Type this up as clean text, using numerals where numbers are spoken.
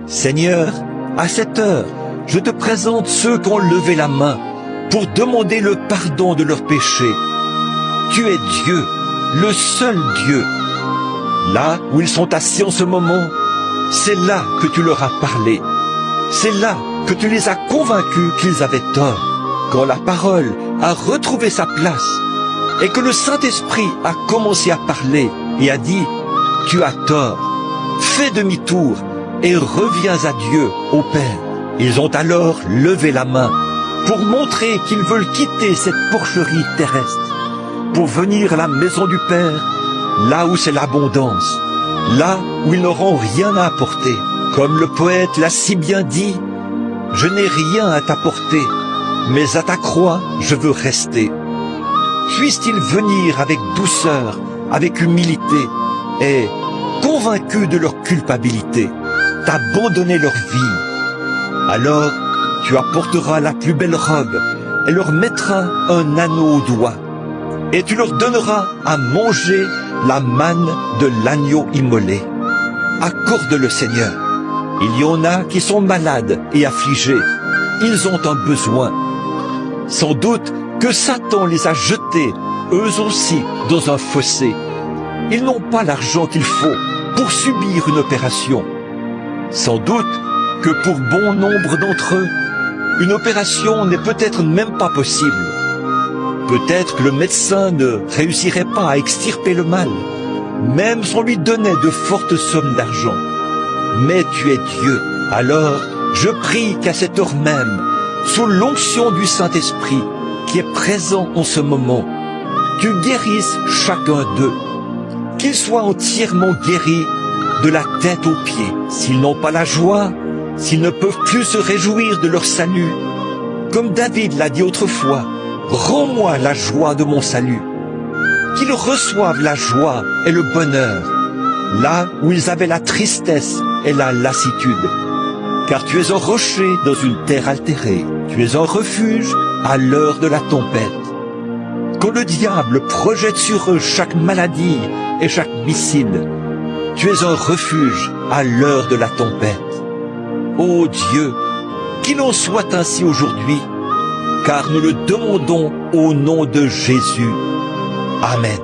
Seigneur, à cette heure, je te présente ceux qui ont levé la main pour demander le pardon de leurs péchés. Tu es Dieu, le seul Dieu. Là où ils sont assis en ce moment, c'est là que tu leur as parlé. C'est là que tu les as convaincus qu'ils avaient tort. Quand la parole a retrouvé sa place et que le Saint-Esprit a commencé à parler et a dit « Tu as tort, fais demi-tour et reviens à Dieu, au Père ». Ils ont alors levé la main pour montrer qu'ils veulent quitter cette porcherie terrestre, pour venir à la maison du Père, là où c'est l'abondance, là où ils n'auront rien à apporter. Comme le poète l'a si bien dit, « Je n'ai rien à t'apporter, mais à ta croix je veux rester. » Puissent-ils venir avec douceur, avec humilité, et, convaincus de leur culpabilité, t'abandonner leur vie. Alors, tu apporteras la plus belle robe et leur mettras un anneau au doigt. Et tu leur donneras à manger la manne de l'agneau immolé. Accorde-le, Seigneur. Il y en a qui sont malades et affligés. Ils ont un besoin. Sans doute que Satan les a jetés, eux aussi, dans un fossé. Ils n'ont pas l'argent qu'il faut pour subir une opération. Sans doute que pour bon nombre d'entre eux, une opération n'est peut-être même pas possible. Peut-être que le médecin ne réussirait pas à extirper le mal, même si on lui donnait de fortes sommes d'argent. Mais tu es Dieu. Alors, je prie qu'à cette heure même, sous l'onction du Saint-Esprit qui est présent en ce moment, tu guérisses chacun d'eux, qu'ils soient entièrement guéris de la tête aux pieds. S'ils n'ont pas la joie, s'ils ne peuvent plus se réjouir de leur salut, comme David l'a dit autrefois, rends-moi la joie de mon salut. Qu'ils reçoivent la joie et le bonheur, là où ils avaient la tristesse et la lassitude. Car tu es un rocher dans une terre altérée, tu es un refuge à l'heure de la tempête. Quand le diable projette sur eux chaque maladie et chaque missile, tu es un refuge à l'heure de la tempête. Ô Dieu, qu'il en soit ainsi aujourd'hui, car nous le demandons au nom de Jésus. Amen.